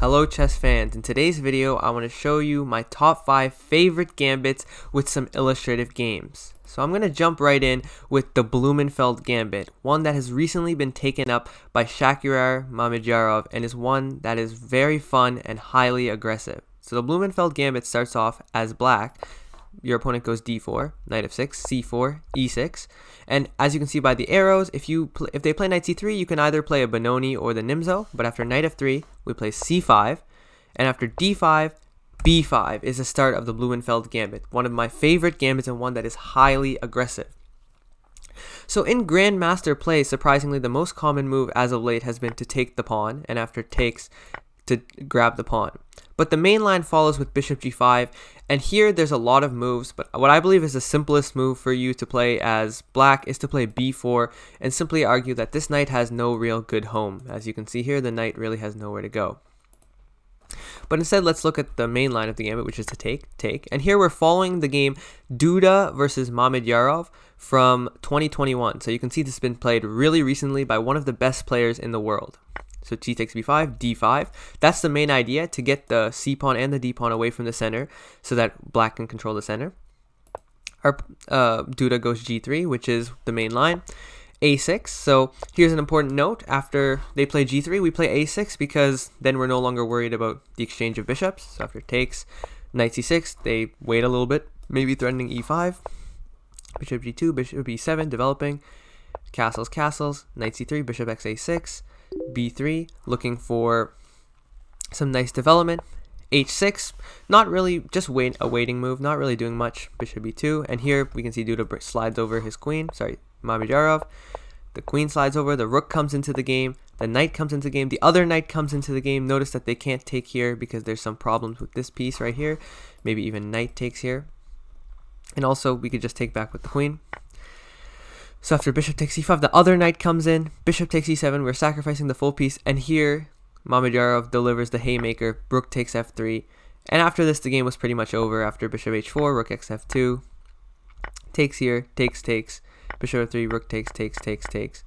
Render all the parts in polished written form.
Hello chess fans, in today's video I want to show you my top 5 favorite gambits with some illustrative games. So I'm going to jump right in with the Blumenfeld Gambit, one that has recently been taken up by Shakurar Mamedyarov and is one that is very fun and highly aggressive. So the Blumenfeld Gambit starts off as black. Your opponent goes d4, knight f6, c4, e6, and as you can see by the arrows, if they play knight c3, you can either play a Benoni or the Nimzo, but after knight f3, we play c5, and after d5, b5 is the start of the Blumenfeld Gambit, one of my favorite gambits and one that is highly aggressive. So in Grandmaster play, surprisingly, the most common move as of late has been to take the pawn, and after takes, to grab the pawn. But the main line follows with bishop g5, and here there's a lot of moves, but what I believe is the simplest move for you to play as black is to play b4 and simply argue that this knight has no real good home. As you can see here, the knight really has nowhere to go. But instead, let's look at the main line of the gambit, which is to take, and here we're following the game Duda versus Mamedyarov from 2021. So you can see this has been played really recently by one of the best players in the world. So t takes b5, d5. That's the main idea, to get the c-pawn and the d-pawn away from the center so that black can control the center. Our Duda goes g3, which is the main line. a6. So here's an important note. After they play g3, we play a6 because then we're no longer worried about the exchange of bishops. So after takes, knight c6, they wait a little bit, maybe threatening e5. Bishop g2, bishop b7, developing. Castles, knight c3, bishop x a6. b3, looking for some nice development. h6, not really, just a waiting move, not really doing much. Bishop b2, and here we can see Duda slides over his queen, Mamedyarov. The queen slides over, the rook comes into the game, the knight comes into the game, the other knight comes into the game. Notice that they can't take here because there's some problems with this piece right here. Maybe even knight takes here. And also, we could just take back with the queen. So after bishop takes e5, the other knight comes in, bishop takes e7, we're sacrificing the full piece, and here Mamedyarov delivers the haymaker, rook takes f3, and after this the game was pretty much over. After bishop h4, rook x f2, takes here, takes, bishop f3, rook takes,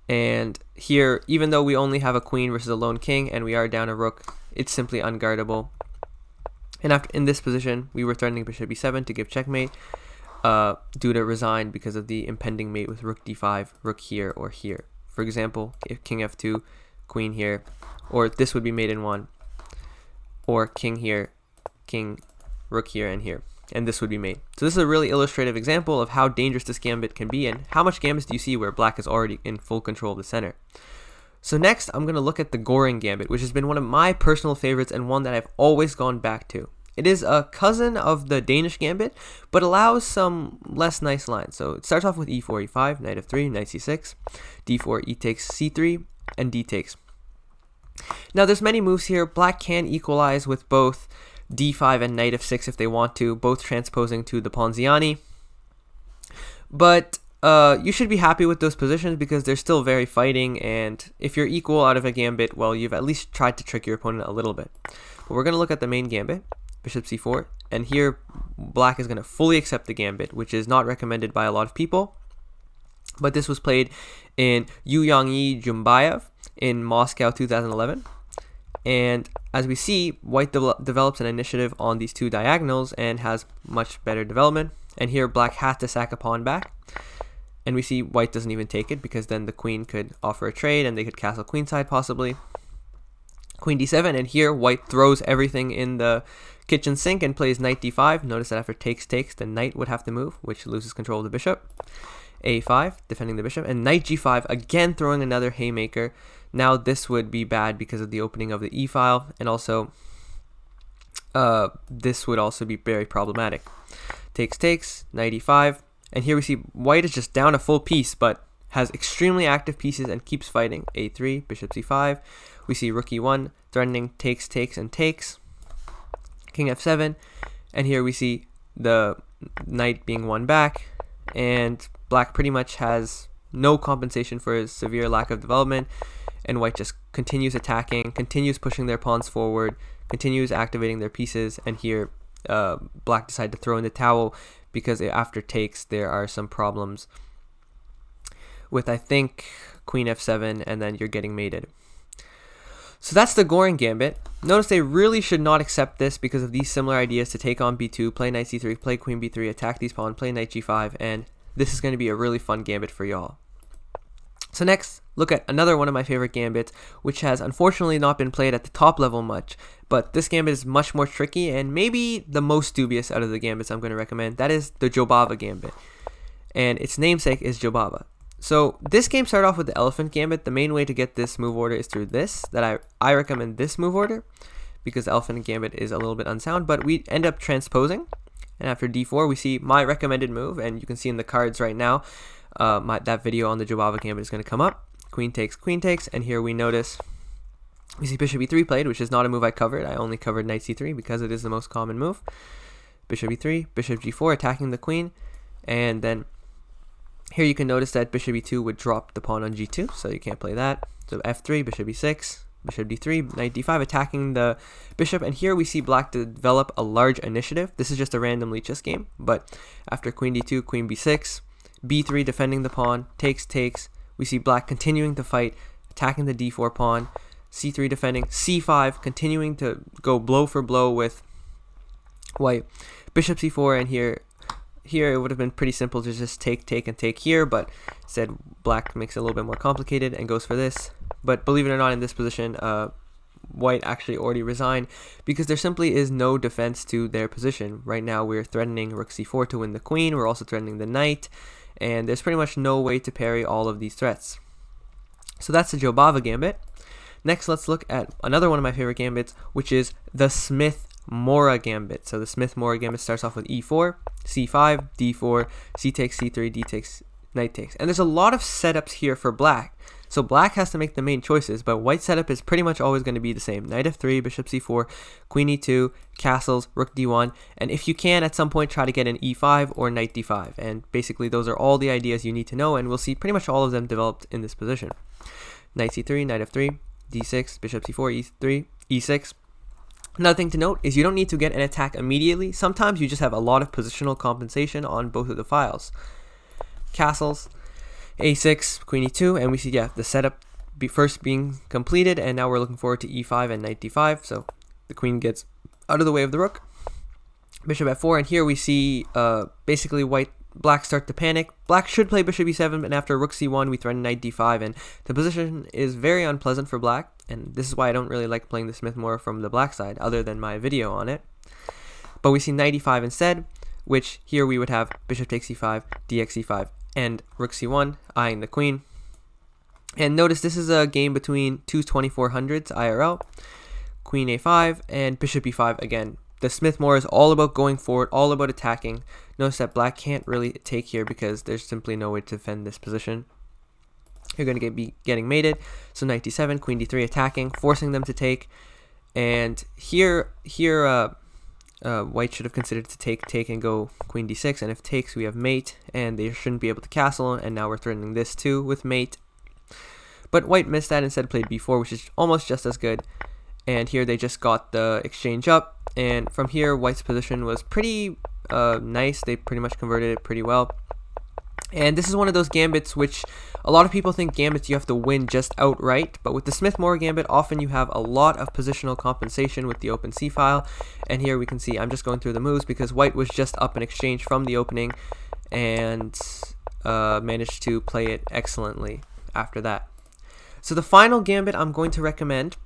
and here, even though we only have a queen versus a lone king, and we are down a rook, it's simply unguardable. And after in this position, we were threatening bishop e7 to give checkmate. Duda resigned because of the impending mate with rook d5, rook here or here. For example, if king f2, queen here, or this would be mate in one, or king here, king, rook here and here, and this would be mate. So this is a really illustrative example of how dangerous this gambit can be and how much gambits do you see where black is already in full control of the center. So next, I'm going to look at the Goring Gambit, which has been one of my personal favorites and one that I've always gone back to. It is a cousin of the Danish Gambit, but allows some less nice lines. So it starts off with e4, e5, knight f3, knight c6, d4, e takes c3, and d takes. Now there's many moves here. Black can equalize with both d5 and knight f6 if they want to, both transposing to the Ponziani. But you should be happy with those positions because they're still very fighting, and if you're equal out of a gambit, well, you've at least tried to trick your opponent a little bit. But we're going to look at the main gambit. Bishop c4, and here black is going to fully accept the gambit, which is not recommended by a lot of people, but this was played in Uyangyi Jumbayev in Moscow 2011, and as we see, white develops an initiative on these two diagonals and has much better development, and here black has to sack a pawn back, and we see white doesn't even take it because then the queen could offer a trade and they could castle queenside possibly. Queen d7, and here white throws everything in the kitchen sink and plays knight d5. Notice that after takes, the knight would have to move, which loses control of the bishop. a5, defending the bishop, and knight g5, again throwing another haymaker. Now this would be bad because of the opening of the e file, and also this would also be very problematic. Takes, knight e5, and here we see white is just down a full piece, but has extremely active pieces and keeps fighting. a3, bishop c5. We see rook e1, threatening takes, and takes. King f7, and here we see the knight being won back, and black pretty much has no compensation for his severe lack of development, and white just continues attacking, continues pushing their pawns forward, continues activating their pieces, and here black decided to throw in the towel because after takes there are some problems with, I think, queen f7, and then you're getting mated. So that's the Goring Gambit. Notice they really should not accept this because of these similar ideas to take on b2, play knight c3, play queen b3, attack these pawns, play knight g5, and this is going to be a really fun gambit for y'all. So next, look at another one of my favorite gambits, which has unfortunately not been played at the top level much, but this gambit is much more tricky and maybe the most dubious out of the gambits I'm going to recommend. That is the Jobava Gambit, and its namesake is Jobava. So this game started off with the Elephant Gambit. The main way to get this move order is through this, that I recommend this move order, because the Elephant Gambit is a little bit unsound, but we end up transposing, and after d4 we see my recommended move, and you can see in the cards right now, that video on the Jobava Gambit is going to come up. Queen takes, and here we see bishop e3 played, which is not a move I covered. I only covered knight c3 because it is the most common move. Bishop e3, bishop g4, attacking the queen, and then here you can notice that bishop e2 would drop the pawn on g2, so you can't play that. So f3, bishop e6, bishop d3, knight d5, attacking the bishop, and here we see black develop a large initiative. This is just a random lead chess game, but after queen d2, queen b6, b3 defending the pawn, takes, we see black continuing to fight, attacking the d4 pawn, c3 defending, c5 continuing to go blow for blow with white, bishop c4, and here it would have been pretty simple to just take and take here, but instead black makes it a little bit more complicated and goes for this. But believe it or not, in this position, white actually already resigned because there simply is no defense to their position. Right now we're threatening rook c4 to win the queen, we're also threatening the knight, and there's pretty much no way to parry all of these threats. So that's the Jobava Gambit. Next, let's look at another one of my favorite gambits, which is the Smith-Morra Gambit. So the Smith-Morra Gambit starts off with e4, c5, d4, c takes, c3, d takes, knight takes. And there's a lot of setups here for black. So black has to make the main choices, but white setup is pretty much always going to be the same. Knight f3, bishop c4, queen e2, castles, rook d1, and if you can at some point try to get an e5 or knight d5. And basically those are all the ideas you need to know, and we'll see pretty much all of them developed in this position. Knight c3, knight f3, d6, bishop c4, e3, e6. Another thing to note is you don't need to get an attack immediately. Sometimes you just have a lot of positional compensation on both of the files. Castles, a6, queen e2, and we see, the setup first being completed, and now we're looking forward to e5 and knight d5, so the queen gets out of the way of the rook. Bishop f4, and here we see basically black start to panic. Black should play bishop e7, but after rook c1 we threaten knight d5, and the position is very unpleasant for black, and this is why I don't really like playing the Smith-Morra from the black side, other than my video on it. But we see knight e5 instead, which here we would have bishop takes e5, dx e5, and rook c1, eyeing the queen. And notice this is a game between two 2400s IRL, queen a5, and bishop e5 again. The Smith-Morra is all about going forward, all about attacking. Notice that black can't really take here because there's simply no way to defend this position. You're going to be getting mated, so knight d7, queen d3, attacking, forcing them to take. And here white should have considered to take and go queen d6, and if takes we have mate, and they shouldn't be able to castle, and now we're threatening this too with mate. But white missed that, instead played b4, which is almost just as good, and here they just got the exchange up, and from here white's position was pretty nice. They pretty much converted it pretty well. And this is one of those gambits which a lot of people think gambits you have to win just outright, but with the Smith-Morra Gambit often you have a lot of positional compensation with the open c file, and here we can see I'm just going through the moves because white was just up an exchange from the opening and managed to play it excellently after that. So the final gambit I'm going to recommend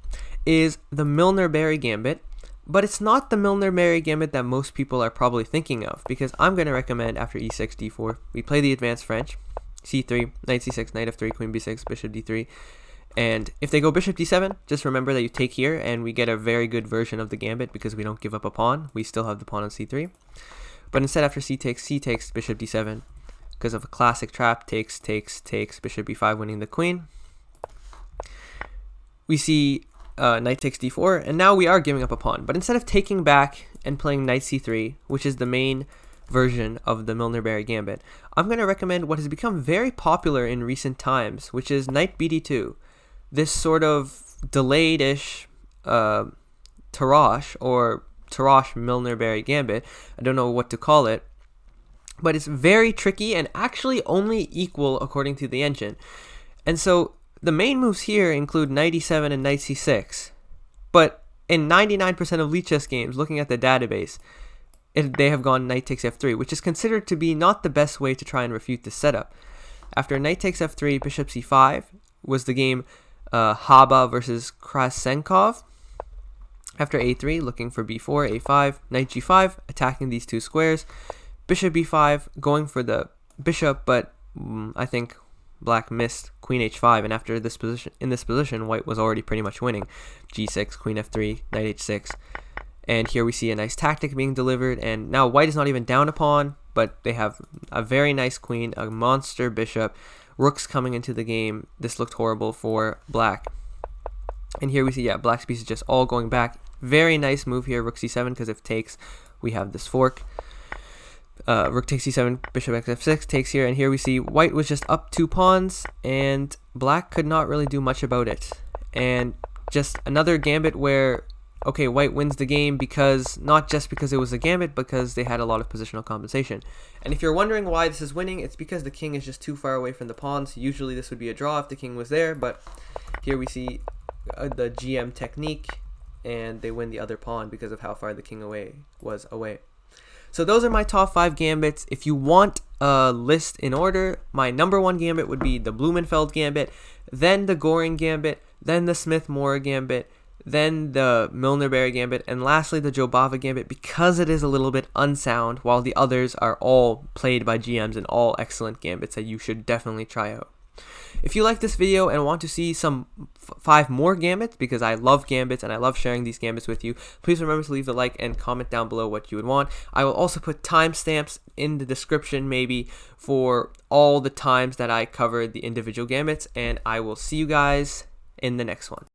is the Milner-Barry Gambit, but it's not the Milner-Barry Gambit that most people are probably thinking of, because I'm going to recommend after e6, d4, we play the advanced French, c3, knight c6, knight f3, queen b6, bishop d3, and if they go bishop d7, just remember that you take here, and we get a very good version of the gambit because we don't give up a pawn, we still have the pawn on c3, but instead after c takes, bishop d7, because of a classic trap, takes, bishop e5 winning the queen. We see knight takes d4, and now we are giving up a pawn, but instead of taking back and playing knight c3, which is the main version of the Milner-Barry Gambit, I'm going to recommend what has become very popular in recent times, which is knight bd2. This sort of delayed-ish Tarrasch or Tarrasch Milner-Barry Gambit, I don't know what to call it, but it's very tricky and actually only equal according to the engine. And so the main moves here include knight e7 and knight c6, but in 99% of Lead Chess games, looking at the database, they have gone knight takes f3, which is considered to be not the best way to try and refute this setup. After knight takes f3, bishop c5 was the game Haba versus Krasenkov. After a3, looking for b4, a5, knight g5, attacking these two squares. Bishop b5, going for the bishop, but I think black missed queen h5, and after this position, white was already pretty much winning. g6, queen f3, knight h6. And here we see a nice tactic being delivered, and now white is not even down a pawn, but they have a very nice queen, a monster bishop, rooks coming into the game. This looked horrible for black. And here we see, black's pieces just all going back. Very nice move here, rook c7, because if takes, we have this fork. Rook takes c7, bishop f6 takes here, and here we see white was just up 2 pawns, and black could not really do much about it. And just another gambit where, okay, white wins the game because, not just because it was a gambit, because they had a lot of positional compensation. And if you're wondering why this is winning, it's because the king is just too far away from the pawns. Usually this would be a draw if the king was there, but here we see the GM technique, and they win the other pawn because of how far the king was away. So those are my top 5 gambits. If you want a list in order, my number 1 gambit would be the Blumenfeld Gambit, then the Goring Gambit, then the Smith-Morra Gambit, then the Milner-Barry Gambit, and lastly the Jobava Gambit, because it is a little bit unsound, while the others are all played by GMs and all excellent gambits that you should definitely try out. If you like this video and want to see some 5 more gambits, because I love gambits and I love sharing these gambits with you, please remember to leave the like and comment down below what you would want. I will also put timestamps in the description maybe for all the times that I covered the individual gambits, and I will see you guys in the next one.